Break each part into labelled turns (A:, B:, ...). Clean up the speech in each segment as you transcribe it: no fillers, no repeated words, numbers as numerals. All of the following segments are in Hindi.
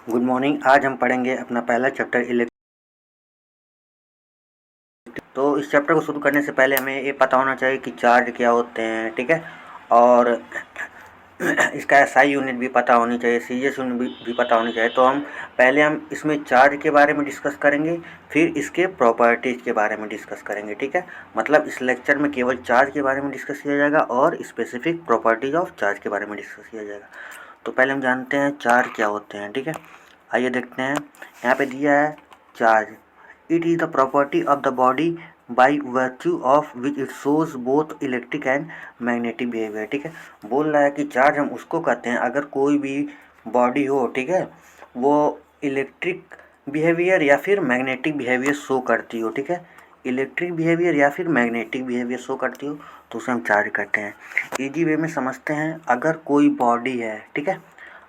A: Good morning. आज हम पढ़ेंगे अपना पहला चैप्टर इलेक्ट्रिक। तो इस चैप्टर को शुरू करने से पहले हमें ये पता होना चाहिए कि चार्ज क्या होते हैं, ठीक है। और इसका एसआई यूनिट भी पता होनी चाहिए, सीजीएस यूनिट भी पता होनी चाहिए। तो हम इसमें चार्ज के बारे में डिस्कस करेंगे, फिर इसके प्रॉपर्टीज़ के बारे में डिस्कस करेंगे, ठीक है। मतलब इस लेक्चर में केवल चार्ज के बारे में डिस्कस किया जाएगा और स्पेसिफिक प्रॉपर्टीज़ ऑफ चार्ज के बारे में डिस्कस किया जाएगा। तो पहले हम जानते हैं चार्ज क्या होते हैं, ठीक है। आइए देखते हैं। यहाँ पे दिया है charge, it is the property of the body by virtue of which it shows both electric and magnetic behaviour, ठीक है। बोल रहा है कि चार्ज हम उसको कहते हैं अगर कोई भी बॉडी हो, ठीक है, वो इलेक्ट्रिक बिहेवियर या फिर मैग्नेटिक बिहेवियर शो करती हो, ठीक है। इलेक्ट्रिक बिहेवियर या फिर मैग्नेटिक बिहेवियर शो करती हो तो उसे हम चार्ज कहते हैं। ईजी वे में समझते हैं, अगर कोई बॉडी है, ठीक है,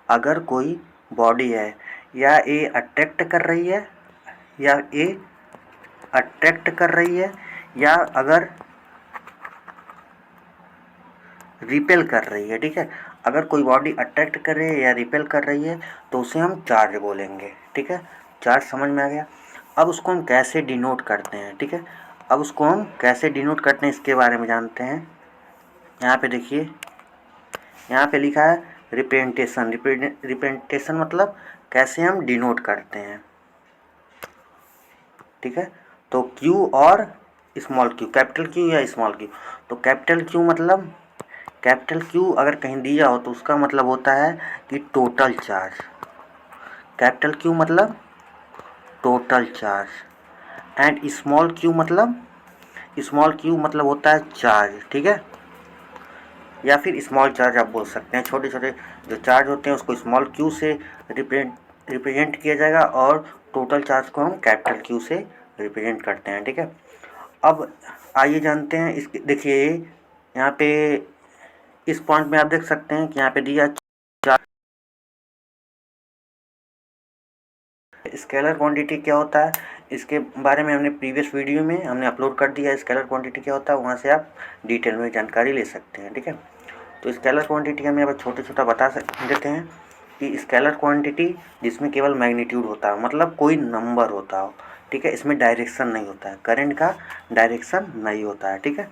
A: अगर कोई बॉडी है या ये अट्रैक्ट कर रही है या ये अट्रैक्ट कर रही है या अगर रिपेल कर रही है, ठीक है। अगर कोई बॉडी अट्रैक्ट कर रही है या रिपेल कर रही है तो उसे हम चार्ज बोलेंगे, ठीक है। चार्ज समझ में आ गया। अब उसको हम कैसे डिनोट करते हैं, ठीक है। अब उसको हम कैसे डिनोट करते हैं इसके बारे में जानते हैं। यहाँ पे देखिए, यहाँ पे लिखा है रिप्रेजेंटेशन। रिप्रेजेंटेशन मतलब कैसे हम डिनोट करते हैं, ठीक है। तो क्यू और स्मॉल क्यू, कैपिटल क्यू या स्मॉल क्यू। तो कैपिटल क्यू मतलब, कैपिटल क्यू अगर कहीं दिया हो तो उसका मतलब होता है कि टोटल चार्ज। कैपिटल क्यू मतलब total charge and small Q मतलब, स्मॉल क्यू मतलब होता है चार्ज, ठीक है। या फिर स्मॉल चार्ज आप बोल सकते हैं। छोटे छोटे जो चार्ज होते हैं उसको स्मॉल क्यू से रिप्रेजेंट किया जाएगा और टोटल चार्ज को हम कैपिटल क्यू से रिप्रेजेंट करते हैं, ठीक है। अब आइए जानते हैं इसके। देखिए यहाँ पे इस पॉइंट में आप देख सकते हैं कि यहाँ पे दिया चार्ज। स्केलर क्वांटिटी क्या होता है इसके बारे में हमने प्रीवियस वीडियो में हमने अपलोड कर दिया है। स्केलर क्वांटिटी क्या होता है वहाँ से आप डिटेल में जानकारी ले सकते हैं, ठीक है। तो स्केलर क्वांटिटी हम यहाँ पर छोटा छोटा बता देते हैं कि स्केलर क्वांटिटी जिसमें केवल मैग्नीट्यूड होता है, मतलब कोई नंबर होता हो, ठीक है। इसमें डायरेक्शन नहीं होता है, करंट का डायरेक्शन नहीं होता है, ठीक है।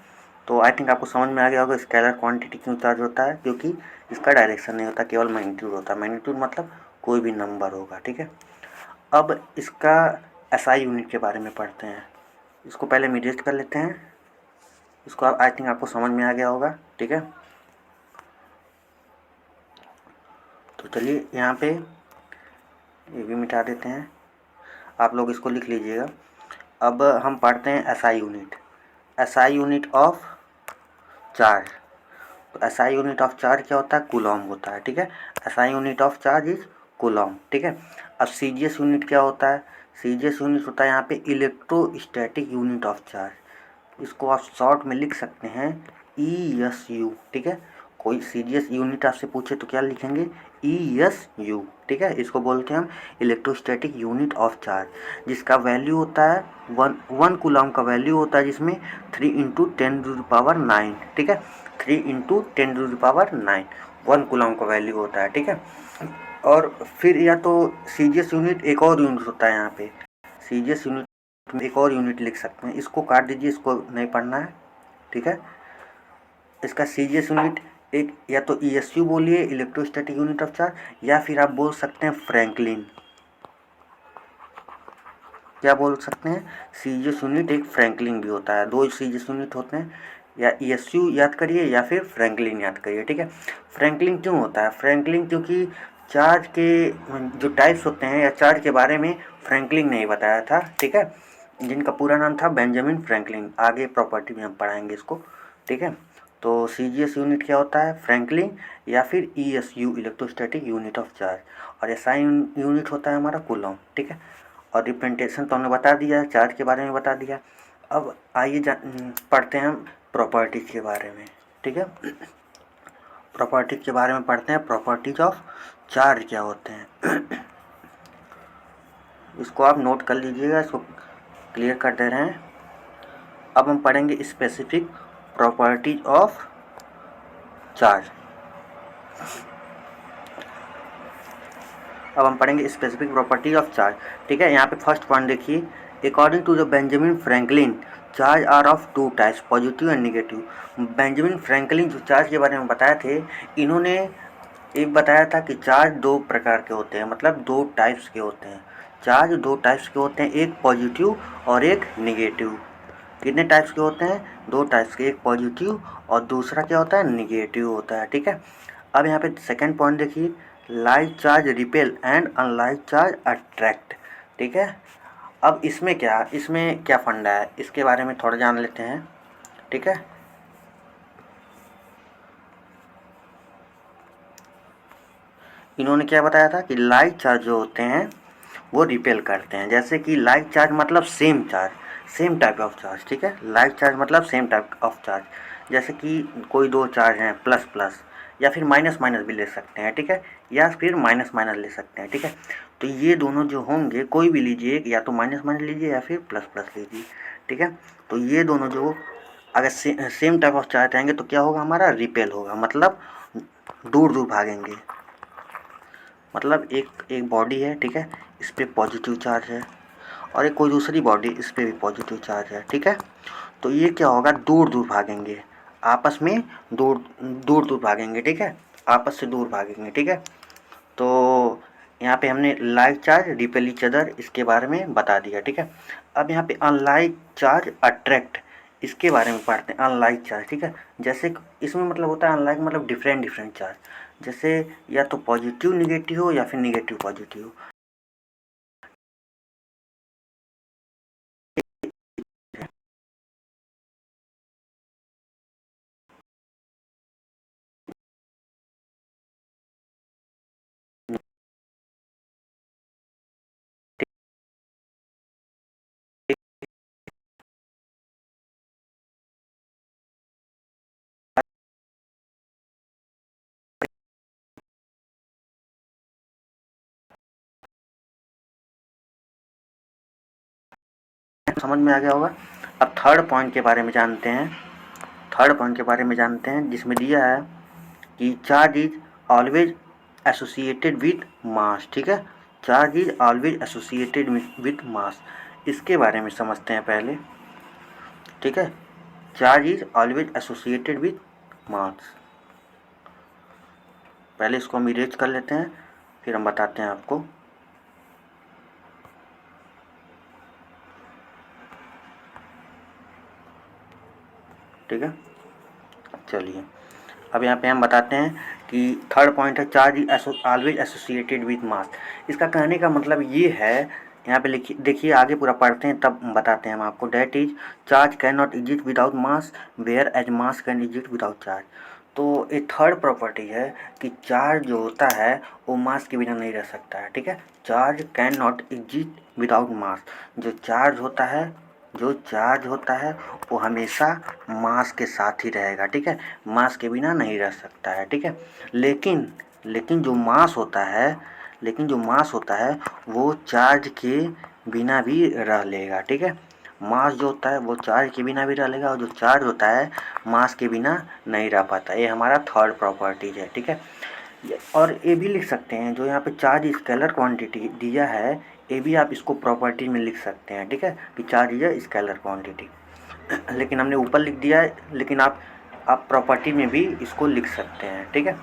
A: तो आई थिंक आपको समझ में आ गया होगा स्केलर क्वांटिटी क्यों चार्ज होता है, क्योंकि इसका डायरेक्शन नहीं होता, केवल मैग्नीट्यूड होता है। मैग्नीट्यूड मतलब कोई भी नंबर होगा, ठीक है। अब इसका एसआई यूनिट के बारे में पढ़ते हैं। इसको पहले हम इरेज कर लेते हैं। इसको आई थिंक आपको समझ में आ गया होगा, ठीक है। तो चलिए यहाँ पे ये भी मिटा देते हैं, आप लोग इसको लिख लीजिएगा। अब हम पढ़ते हैं SI unit. SI unit of charge. तो एसआई यूनिट ऑफ चार्ज क्या होता है, कूलॉम होता है, ठीक है। SI unit of charge is Coulomb, ठीक है। अब सीजीएस यूनिट क्या होता है, सीजीएस यूनिट होता है यहाँ पे इलेक्ट्रोस्टैटिक यूनिट ऑफ चार्ज। इसको आप शॉर्ट में लिख सकते हैं ESU, ठीक है। कोई सीजीएस यूनिट आपसे पूछे तो क्या लिखेंगे, ESU, ठीक है। इसको बोलते हैं हम इलेक्ट्रोस्टैटिक यूनिट ऑफ चार्ज, जिसका वैल्यू होता है वन कूलॉम का वैल्यू होता है जिसमें 3 × 10⁹, ठीक है। 3 × 10⁹ 1 कूलॉम का वैल्यू होता है, ठीक है। और फिर या तो सीजीएस यूनिट एक और यूनिट होता है, यहाँ पे सीजीएस यूनिट में एक और यूनिट लिख सकते हैं। इसको काट दीजिए, इसको नहीं पढ़ना है, ठीक है। इसका सीजीएस यूनिट एक या तो ESU बोलिए, इलेक्ट्रोस्टैटिक यूनिट ऑफ चार्ज, या फिर आप बोल सकते हैं फ्रैंकलिन। क्या बोल सकते हैं, सीजीएस यूनिट एक फ्रैंकलिन भी होता है। दो सीजीएस यूनिट होते हैं, या ESU याद करिए या फिर फ्रैंकलिन याद करिए, ठीक है। फ्रैंकलिन क्यों होता है, फ्रैंकलिन क्योंकि चार्ज के जो टाइप्स होते हैं या चार्ज के बारे में फ्रैंकलिन नहीं बताया था, ठीक है, जिनका पूरा नाम था बेंजामिन फ्रैंकलिन। आगे प्रॉपर्टी में हम पढ़ाएंगे इसको, ठीक है। तो सीजीएस यूनिट क्या होता है, फ्रैंकलिन या फिर ESU, electrostatic unit of charge. और एसआई यूनिट होता है हमारा कूलॉम, ठीक है। और रिप्रेजेंटेशन तो हमने बता दिया, चार्ज के बारे में बता दिया। अब आइए पढ़ते हैं हम प्रॉपर्टीज के बारे में, ठीक है। प्रॉपर्टीज के बारे में पढ़ते हैं, प्रॉपर्टीज ऑफ चार्ज क्या होते हैं। इसको आप नोट कर लीजिएगा, इसको क्लियर कर दे रहे हैं। अब हम पढ़ेंगे स्पेसिफिक प्रॉपर्टीज ऑफ चार्ज। अब हम पढ़ेंगे स्पेसिफिक प्रॉपर्टी ऑफ चार्ज। ठीक है, यहाँ पे फर्स्ट पॉइंट देखिए, according to the Benjamin Franklin charge are of two types, positive and negative. Benjamin Franklin जो चार्ज के बारे में बताए थे, इन्होंने एक बताया था कि चार्ज दो प्रकार के होते हैं, मतलब दो टाइप्स के होते हैं। चार्ज दो टाइप्स के होते हैं, एक पॉजिटिव और एक निगेटिव। कितने टाइप्स के होते हैं? दो टाइप्स के, एक पॉजिटिव और दूसरा क्या होता है? निगेटिव होता है। ठीक है, अब यहाँ पे सेकंड पॉइंट देखिए, like charge repel and unlike charge attract. ठीक है, अब इसमें क्या फंडा है, इसके बारे में थोड़ा जान लेते हैं। ठीक है, इन्होंने क्या बताया था कि लाइक चार्ज जो होते हैं वो रिपेल करते हैं। जैसे कि लाइक चार्ज मतलब same charge, same type of charge. ठीक है, लाइक चार्ज मतलब सेम टाइप ऑफ चार्ज। जैसे कि कोई दो चार्ज हैं, प्लस प्लस या फिर माइनस माइनस भी ले सकते हैं। ठीक है, या फिर माइनस माइनस ले सकते हैं। ठीक है, तो ये दोनों जो होंगे, कोई भी लीजिए, या तो माइनस माइनस लीजिए या फिर प्लस प्लस लीजिए। ठीक है, तो ये दोनों जो अगर सेम टाइप ऑफ चार्ज आएंगे तो क्या होगा? हमारा रिपेल होगा, मतलब दूर दूर भागेंगे। मतलब एक बॉडी है, ठीक है, इस पर पॉजिटिव चार्ज है, और एक कोई दूसरी बॉडी, इस पर भी पॉजिटिव चार्ज है। ठीक है, तो ये क्या होगा? दूर दूर भागेंगे, आपस में दूर दूर दूर भागेंगे। ठीक है, आपस से दूर भागेंगे। ठीक है, तो यहाँ पे हमने like charge repel each other इसके बारे में बता दिया। ठीक है, अब यहाँ पे अनलाइक चार्ज अट्रैक्ट, इसके बारे में पढ़ते हैं। अनलाइक चार्ज, ठीक है, जैसे इसमें मतलब होता है अनलाइक मतलब डिफरेंट डिफरेंट चार्ज, जैसे या तो पॉजिटिव निगेटिव हो या फिर निगेटिव पॉजिटिव हो। समझ में आ गया होगा। अब थर्ड पॉइंट के बारे में जानते हैं। थर्ड पॉइंट के बारे में जानते हैं जिसमें दिया है कि charge is always associated with mass. ठीक है, charge is always associated with mass, इसके बारे में समझते हैं पहले। ठीक है, charge is always associated with mass, पहले इसको हम इरेज कर लेते हैं, फिर हम बताते हैं आपको। ठीक है, चलिए अब यहाँ पे हम बताते हैं कि थर्ड पॉइंट है charge is always associated with mass. इसका कहने का मतलब ये है, यहाँ पे लिखिए, देखिए आगे पूरा पढ़ते हैं तब बताते हैं हम आपको। That is charge can not exist without mass whereas mass can exist without charge. तो ये थर्ड प्रॉपर्टी है कि चार्ज जो होता है वो मास के बिना नहीं रह सकता है। ठीक है, charge can not exist without mass, जो चार्ज होता है, जो चार्ज होता है वो हमेशा मास के साथ ही रहेगा। ठीक है, मास के बिना नहीं रह सकता है। ठीक है, लेकिन लेकिन जो मास होता है, लेकिन जो मास होता है वो चार्ज के बिना भी रह लेगा। ठीक है, मास जो होता है वो चार्ज के बिना भी रह लेगा, और जो चार्ज होता है मास के बिना नहीं रह पाता। ये हमारा थर्ड प्रॉपर्टीज है। ठीक है, और ये भी लिख सकते हैं, जो यहाँ पे चार्ज स्केलर क्वांटिटी दिया है, ये भी आप इसको प्रॉपर्टी में लिख सकते हैं। ठीक है, कि charge is a scalar quantity, लेकिन हमने ऊपर लिख दिया है, लेकिन आप प्रॉपर्टी में भी इसको लिख सकते हैं। ठीक है,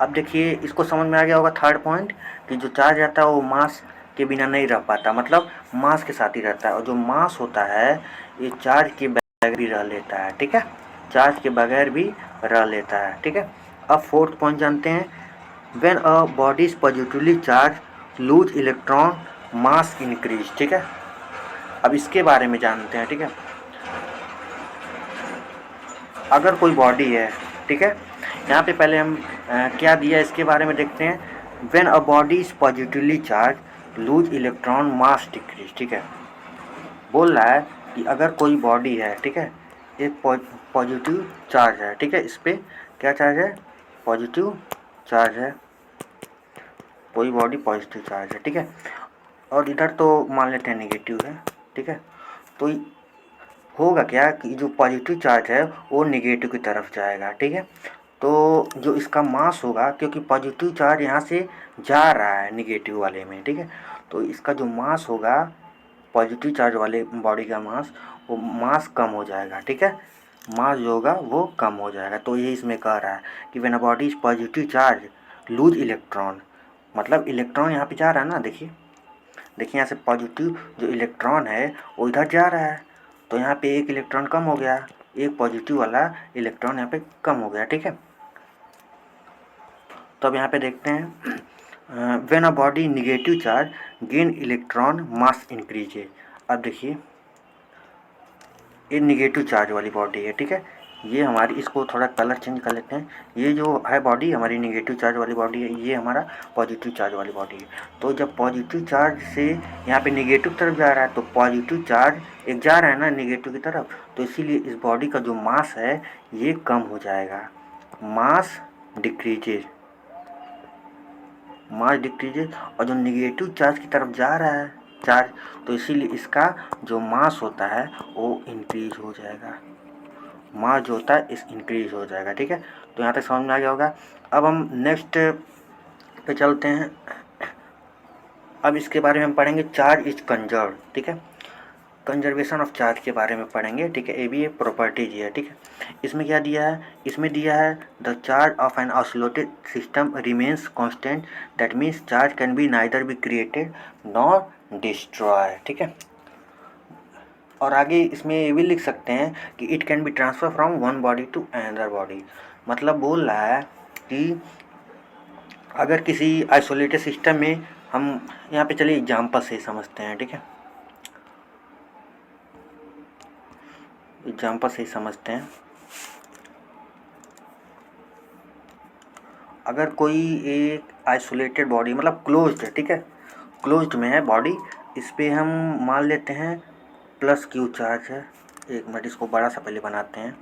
A: अब देखिए इसको समझ में आ गया होगा थर्ड पॉइंट, कि जो चार्ज रहता है वो मास के बिना नहीं रह पाता, मतलब मास के साथ ही रहता है, और जो मास होता है ये चार्ज के बगैर भी रह लेता है। ठीक है, चार्ज के बगैर भी रह लेता है। ठीक है, अब फोर्थ पॉइंट जानते हैं, when a body is positively charge loose electron mass increase. ठीक है, अब इसके बारे में जानते हैं। ठीक है, अगर कोई बॉडी है, ठीक है, यहाँ पे पहले हम क्या दिया इसके बारे में देखते हैं। When a body is positively charge loose electron mass decrease. ठीक है, बोल रहा है कि अगर कोई बॉडी है, ठीक है, एक पॉजिटिव चार्ज है, ठीक है, इस पर क्या चार्ज है? पॉजिटिव चार्ज है, कोई बॉडी पॉजिटिव चार्ज है। ठीक है, और इधर तो मान लेते हैं नेगेटिव है। ठीक है, तो होगा क्या कि जो पॉजिटिव चार्ज है वो नेगेटिव की तरफ जाएगा। ठीक है, तो जो इसका मास होगा, क्योंकि पॉजिटिव चार्ज यहाँ से जा रहा है निगेटिव वाले में, ठीक है, तो इसका जो मास होगा पॉजिटिव चार्ज वाले बॉडी का मास, वो मास कम हो जाएगा, ठीक है, मास जो होगा वो कम हो जाएगा। तो ये इसमें कह रहा है कि when a body is positive charge loose electron, मतलब इलेक्ट्रॉन यहाँ पे जा रहा है ना, देखिए देखिए यहाँ से पॉजिटिव जो इलेक्ट्रॉन है वो इधर जा रहा है, तो यहाँ पे एक इलेक्ट्रॉन कम हो गया, एक पॉजिटिव वाला इलेक्ट्रॉन यहाँ पे कम हो गया, ठीक है। तो अब यहाँ पे देखते हैं when a body negative charge gain electron mass increases. अब देखिए ये निगेटिव चार्ज वाली बॉडी है, ठीक है, ये हमारी, इसको थोड़ा कलर चेंज कर लेते हैं, ये जो है बॉडी हमारी निगेटिव चार्ज वाली बॉडी है, ये हमारा पॉजिटिव चार्ज वाली बॉडी है। तो जब पॉजिटिव चार्ज से यहाँ पे निगेटिव तरफ जा रहा है, तो पॉजिटिव चार्ज एक जा रहा है ना निगेटिव की तरफ, तो इसीलिए इस बॉडी का जो मास है ये कम हो जाएगा, मास डिक्रीजेज, मास डिक्रीजेज। और जो निगेटिव चार्ज की तरफ जा रहा है चार्ज, तो इसीलिए इसका जो मास होता है वो इंक्रीज हो जाएगा, मास जो होता है इस इंक्रीज हो जाएगा, ठीक है। तो यहाँ तक समझ में आ गया होगा। अब हम नेक्स्ट पे चलते हैं। अब इसके बारे में हम पढ़ेंगे चार्ज इज कंजर्व, ठीक है, कंजर्वेशन ऑफ चार्ज के बारे में पढ़ेंगे, ठीक है, ये भी एक प्रॉपर्टी जी है, ठीक है। इसमें क्या दिया है, इसमें दिया है the charge of an oscillated system remains constant, that means charge can be neither be created nor destroy, ठीक है। और आगे इसमें ये भी लिख सकते हैं कि it can be transfer from one body to another body, मतलब बोल रहा है कि अगर किसी आइसोलेटेड सिस्टम में, हम यहाँ पे चलिए एग्जाम्पल से समझते हैं, ठीक है, एग्जाम्पल से समझते हैं। अगर कोई एक आइसोलेटेड बॉडी, मतलब क्लोज्ड है, ठीक है, क्लोज्ड में है बॉडी, इस पर हम मान लेते हैं प्लस क्यू चार्ज है। एक मिनट, इसको बड़ा सा पहले बनाते हैं।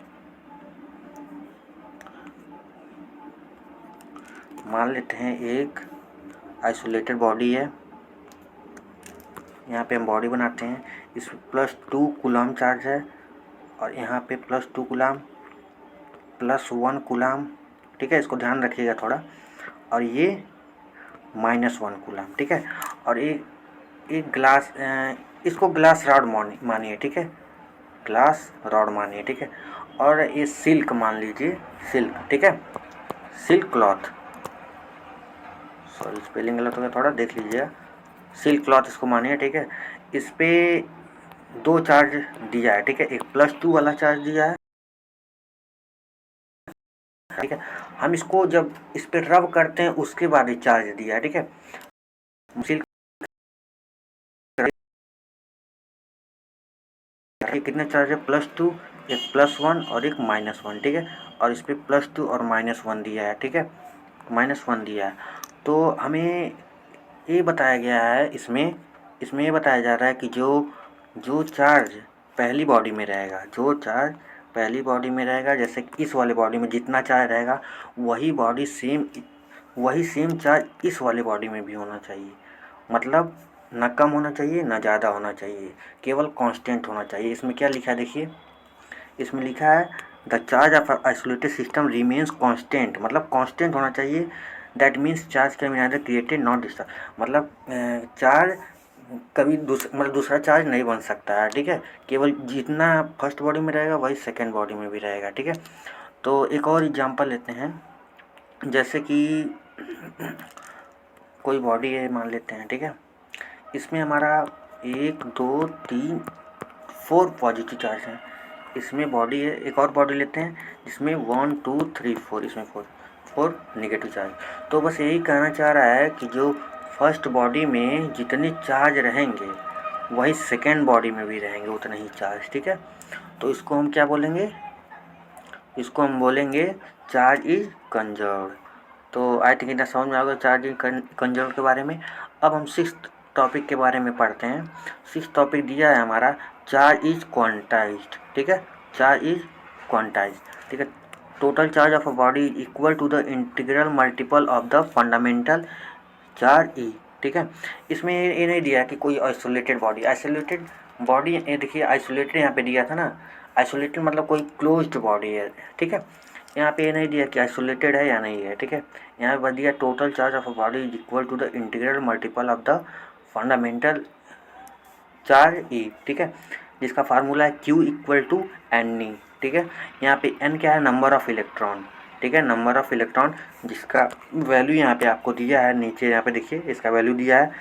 A: मान लेते हैं एक आइसोलेटेड बॉडी है, यहाँ पे हम बॉडी बनाते हैं, इस +2 कूलम चार्ज है, और यहाँ पे +2 कूलम, +1 कूलम, ठीक है, इसको ध्यान रखिएगा थोड़ा, और ये -1 कूलम, ठीक है। और एक ग्लास, इसको ग्लास रॉड मानिए, ठीक है, ग्लास रॉड मानिए, ठीक है। और ये सिल्क मान लीजिए, सिल्क, ठीक है, सिल्क क्लॉथ, सॉरी स्पेलिंग गलत हो गया थोड़ा, देख लीजिएगा, सिल्क क्लॉथ इसको मानिए, ठीक है। इस पे 2 चार्ज दिया है, ठीक है, एक +2 वाला चार्ज दिया है, ठीक है। हम इसको जब इस पे रब करते हैं उसके बाद ये चार्ज दिया है, ठीक है। सिल्क कितने चार्ज है, +2, एक +1 और एक -1, ठीक है, और इस पे +2 और -1 दिया है, ठीक है, -1 दिया है। तो हमें ये बताया गया है, इसमें ये बताया जा रहा है कि जो चार्ज पहली बॉडी में रहेगा, जो चार्ज पहली बॉडी में रहेगा, जैसे कि इस वाले बॉडी में जितना चार्ज रहेगा वही सेम चार्ज इस वाले बॉडी में भी होना चाहिए, मतलब ना कम होना चाहिए ना ज़्यादा होना चाहिए, केवल कांस्टेंट होना चाहिए। इसमें क्या लिखा है देखिए, इसमें लिखा है the charge of isolated system remains constant, मतलब कांस्टेंट होना चाहिए, that means charge can be neither created not destroy, मतलब चार्ज कभी दूसरा चार्ज नहीं बन सकता है, ठीक है, केवल जितना फर्स्ट बॉडी में रहेगा वही सेकेंड बॉडी में भी रहेगा, ठीक है। तो एक और एग्जांपल लेते हैं, जैसे कि कोई बॉडी है मान लेते हैं, ठीक है, इसमें हमारा 1 2 3 4 पॉजिटिव चार्ज हैं, इसमें बॉडी है, एक और बॉडी लेते हैं जिसमें 1 2 3 4, इसमें 4 नेगेटिव चार्ज। तो बस यही कहना चाह रहा है कि जो फर्स्ट बॉडी में जितने चार्ज रहेंगे वही सेकेंड बॉडी में भी रहेंगे उतने ही चार्ज, ठीक है। तो इसको हम क्या बोलेंगे, इसको हम बोलेंगे चार्ज इज कंजर्व। तो आई थिंक इतना समझ में आ गया चार्ज इज कंजर्व के बारे में। अब हम 6th टॉपिक के बारे में पढ़ते हैं। 6th टॉपिक दिया है हमारा चार्ज इज क्वांटाइज्ड, ठीक है, चार्ज इज क्वांटाइज्ड, ठीक है। Total charge of a body is equal to the integral multiple of the fundamental charge e, ठीक है। इसमें ये नहीं दिया कि कोई आइसोलेटेड बॉडी, ये देखिए आइसोलेटेड यहाँ पे दिया था ना, आइसोलेटेड मतलब कोई क्लोज्ड बॉडी है, ठीक है। यहाँ पे ये नहीं दिया कि आइसोलेटेड है या नहीं है, ठीक है। यहाँ पे बस दिया total charge of a body is equal to the integral multiple of the fundamental charge e, ठीक है, जिसका फार्मूला है Q equal to n e, ठीक है। यहाँ पे n क्या है, नंबर ऑफ इलेक्ट्रॉन, ठीक है, नंबर ऑफ इलेक्ट्रॉन, जिसका वैल्यू यहाँ पे आपको दिया है नीचे, यहाँ पे देखिए इसका वैल्यू दिया है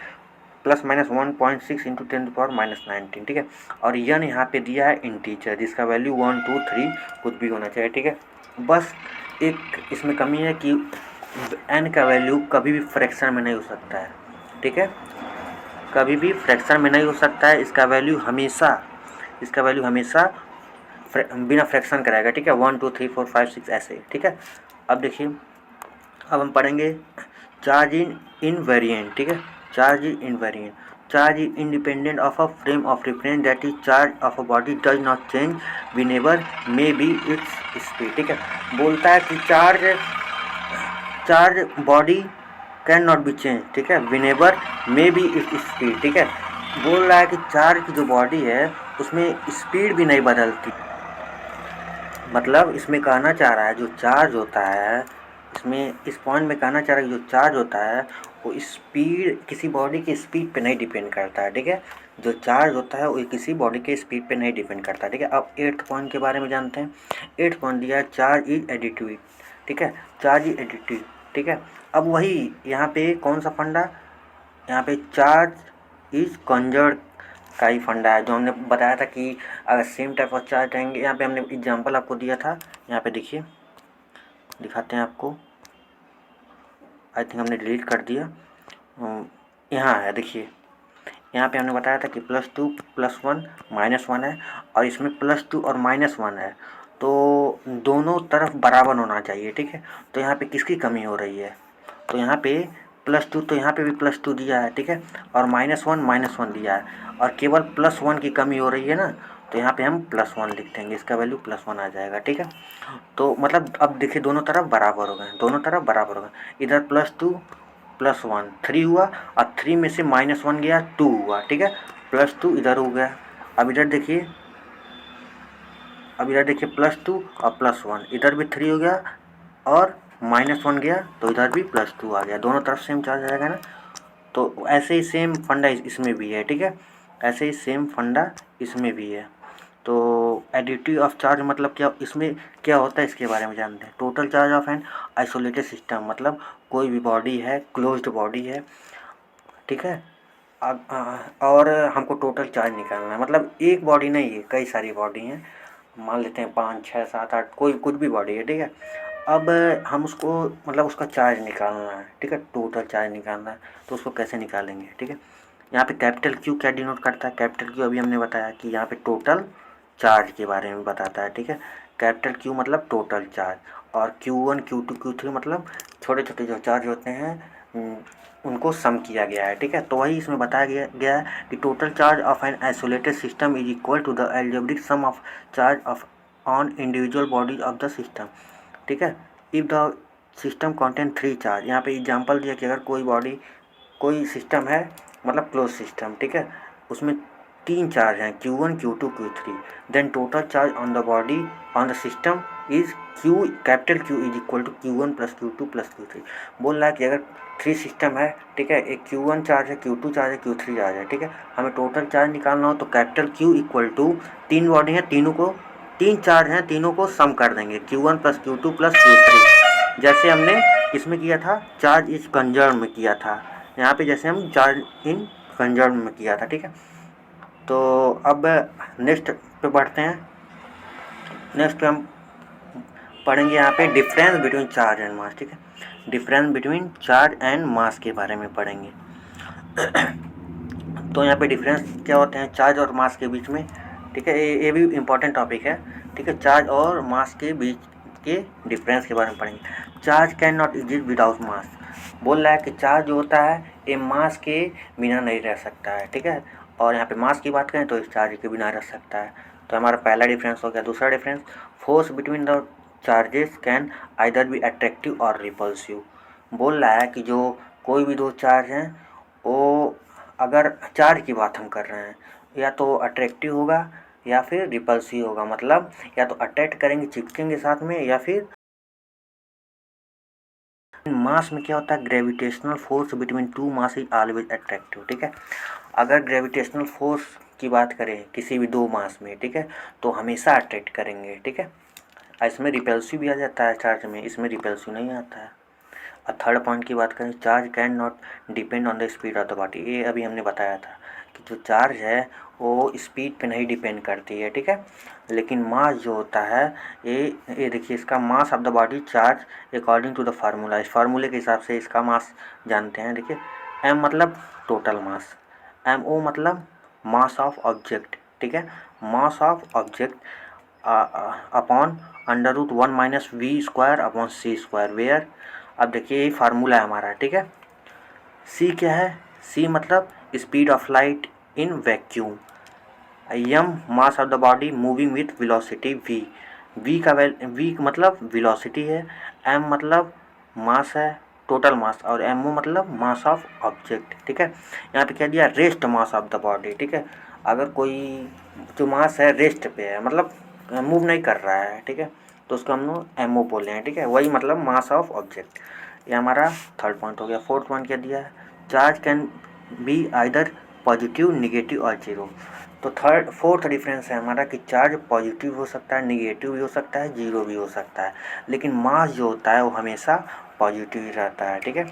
A: ±1.6 इंटू 10⁻⁹, ठीक है। और यन यहाँ पे दिया है इंटीजर, जिसका वैल्यू 1 2 3 कुछ भी होना चाहिए, ठीक है। बस एक इसमें कमी है कि n का वैल्यू कभी भी फ्रैक्शन में नहीं हो सकता है, ठीक है, कभी भी फ्रैक्शन में नहीं हो सकता है। इसका वैल्यू हमेशा बिना फ्रैक्शन कराएगा, ठीक है, 1 2 3 4 5 6 ऐसे, ठीक है। अब देखिए, अब हम पढ़ेंगे चार्ज इन इनवेरिएंट, ठीक है, charge is invariant, charge is independent of a frame of reference, that is charge of a body does not change whenever may be its speed, ठीक है। बोलता है कि charge body can not be change, ठीक है, whenever may be its speed, ठीक है। बोल रहा है कि चार्ज की जो बॉडी है उसमें स्पीड भी नहीं बदलती, मतलब इसमें कहना चाह रहा है जो चार्ज होता है, इसमें इस पॉइंट में कहना चाह रहा है कि जो चार्ज होता है वो स्पीड किसी बॉडी की स्पीड पे नहीं डिपेंड करता है, ठीक है। जो चार्ज होता है वो किसी बॉडी के स्पीड पे नहीं डिपेंड करता, ठीक है। अब 8th पॉइंट के बारे में जानते हैं। 8th पॉइंट दिया है चार्ज इज एडिटिव, ठीक है, चार्ज इज एडिटिव, ठीक है। अब वही यहाँ पे कौन सा फंडा, यहाँ पे चार्ज इज कंजर्व का ही फंडा है, जो हमने बताया था कि अगर सेम टाइप ऑफ चार्ज रहेंगे। यहाँ पे हमने एग्जांपल आपको दिया था, यहाँ पे देखिए, दिखाते हैं आपको, आई थिंक हमने डिलीट कर दिया, यहाँ है, देखिए यहाँ पे हमने बताया था कि +2 +1 -1 है, और इसमें +2 और -1 है, तो दोनों तरफ बराबर होना चाहिए, ठीक है। तो यहाँ पे किसकी कमी हो रही है, तो यहाँ पे +2, तो यहाँ पे भी +2 दिया है, ठीक है, और -1 दिया है, और केवल +1 की कमी हो रही है ना, तो यहाँ पे हम +1 लिख देंगे, इसका वैल्यू +1 आ जाएगा, ठीक है। तो मतलब अब देखिए दोनों तरफ बराबर हो गए, दोनों तरफ बराबर हो गए, इधर +2 +1 3 हुआ, और 3 में से -1 गया 2 हुआ, ठीक है, +2 इधर हो गया। अब इधर देखिए, +2 और +1, इधर भी 3 हो गया और -1 गया, तो इधर भी +2 आ गया, दोनों तरफ सेम चार्ज आएगा ना। तो ऐसे ही सेम फंडा इसमें भी है, ठीक है, ऐसे ही सेम फंडा इसमें भी है। तो एडिटिव ऑफ चार्ज मतलब क्या, इसमें क्या होता है इसके बारे में जानते हैं। Total charge of an isolated system, मतलब कोई भी बॉडी है, क्लोज्ड बॉडी है, ठीक है। और हमको टोटल चार्ज निकालना है, मतलब एक बॉडी नहीं है, कई सारी बॉडी हैं, मान लेते हैं 5 6 7 8, कोई कुछ भी बॉडी है, ठीक है। अब हम उसको मतलब उसका चार्ज निकालना है, ठीक है, टोटल चार्ज निकालना है, तो उसको कैसे निकालेंगे, ठीक है। यहाँ पे कैपिटल Q क्या डिनोट करता है, कैपिटल Q अभी हमने बताया कि यहाँ पे टोटल चार्ज के बारे में बताता है, ठीक है। कैपिटल Q मतलब टोटल चार्ज, और Q1 Q2 Q3 मतलब छोटे छोटे जो चार्ज होते हैं उनको सम किया गया है, ठीक है। तो वही इसमें बताया गया है कि total charge of an isolated system is equal to the algebraic sum of charge of on individual bodies of the system, ठीक है। If the system contain 3 charge, यहाँ पे एग्जांपल दिया कि अगर कोई सिस्टम है, मतलब क्लोज सिस्टम, ठीक है, उसमें 3 चार्ज हैं, Q1 Q2 Q3, then total charge on the body on the system is capital Q is equal to Q1 + Q2 + Q3। बोल रहा है कि अगर 3 सिस्टम है, ठीक है, एक Q1 चार्ज है, Q2 चार्ज है, Q3 चार्ज है, ठीक है, हमें टोटल चार्ज निकालना हो तो capital Q equal to 3 body है, 3 चार्ज हैं, तीनों को सम कर देंगे, Q1 + Q2 + Q3, जैसे हमने इसमें किया था, चार्ज इज कंजर्व में किया था, यहाँ पे जैसे हम चार्ज इन कंजर्व में किया था, ठीक है। तो अब नेक्स्ट पे बढ़ते हैं। नेक्स्ट पे हम पढ़ेंगे यहाँ पे difference between charge and mass, ठीक है, difference between charge and mass के बारे में पढ़ेंगे। तो यहाँ पे डिफरेंस क्या होते हैं चार्ज और मास के बीच में, ठीक है, ये भी इम्पोर्टेंट टॉपिक है, ठीक है। चार्ज और मास के बीच के डिफरेंस के बारे में पढ़ेंगे। Charge can not exist without mass, बोल रहा है कि चार्ज जो होता है ये मास के बिना नहीं रह सकता है, ठीक है। और यहाँ पे मास की बात करें तो इस चार्ज के बिना रह सकता है। तो हमारा पहला डिफरेंस हो गया। दूसरा difference, force between the charges can either be attractive और रिपल्सिव, बोल रहा है कि जो कोई भी दो चार्ज हैं वो, अगर चार्ज की बात हम कर रहे हैं, या तो अट्रैक्टिव होगा या फिर रिपल्सिव होगा, मतलब या तो अट्रैक्ट करेंगे चिपकेंगे साथ में, या फिर मास में क्या होता है, gravitational force between two mass is always attractive, ठीक है। अगर ग्रेविटेशनल फोर्स की बात करें किसी भी दो मास में, ठीक है, तो हमेशा अट्रैक्ट करेंगे, ठीक है। इसमें रिपल्सिव भी आ जाता है चार्ज में, इसमें रिपल्सिव नहीं आता है। और थर्ड पॉइंट की बात करें, charge can not depend on the speed of the body, ये अभी हमने बताया था कि जो चार्ज है वो स्पीड पे नहीं डिपेंड करती है, ठीक है। लेकिन मास जो होता है, ये देखिए, इसका mass of the body charge according to the formula, इस फार्मूले के हिसाब से इसका मास जानते हैं। देखिए, एम मतलब टोटल मास, एम ओ मतलब मास ऑफ ऑब्जेक्ट, ठीक है। Mass of object upon under root 1 - v² upon c², where, अब देखिए ये फार्मूला है हमारा, ठीक है। सी क्या है, सी मतलब speed of light in vacuum, M mass of the body moving with velocity V, V मतलब वेलोसिटी है, एम मतलब मास है, टोटल मास, और एम ओ मतलब मास ऑफ ऑब्जेक्ट, ठीक है। यहाँ पे क्या दिया, rest mass of the body, ठीक है। अगर कोई जो मास है रेस्ट पे है, मतलब मूव नहीं कर रहा है, ठीक है, तो उसको हम लोग एम ओ बोले हैं, ठीक है, वही मतलब मास ऑफ ऑब्जेक्ट। ये हमारा थर्ड पॉइंट हो गया। फोर्थ पॉइंट क्या दिया है, charge can be either positive, negative और जीरो। तो फोर्थ डिफरेंस है हमारा कि चार्ज पॉजिटिव हो सकता है, निगेटिव भी हो सकता है, जीरो भी हो सकता है, लेकिन मास जो होता है वो हमेशा पॉजिटिव ही रहता है, ठीक है।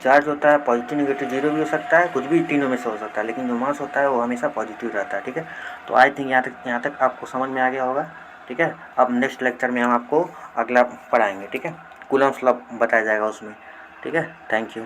A: चार्ज होता है पॉजिटिव, निगेटिव, जीरो भी हो सकता है, कुछ भी तीनों में से हो सकता है, लेकिन जो मास होता है वो हमेशा पॉजिटिव रहता है, ठीक है। तो आई थिंक यहाँ तक आपको समझ में आ गया होगा, ठीक है। अब नेक्स्ट लेक्चर में हम आपको अगला पढ़ाएंगे, ठीक है, कूलम्स लॉ बताया जाएगा उसमें, ठीक है। Thank you.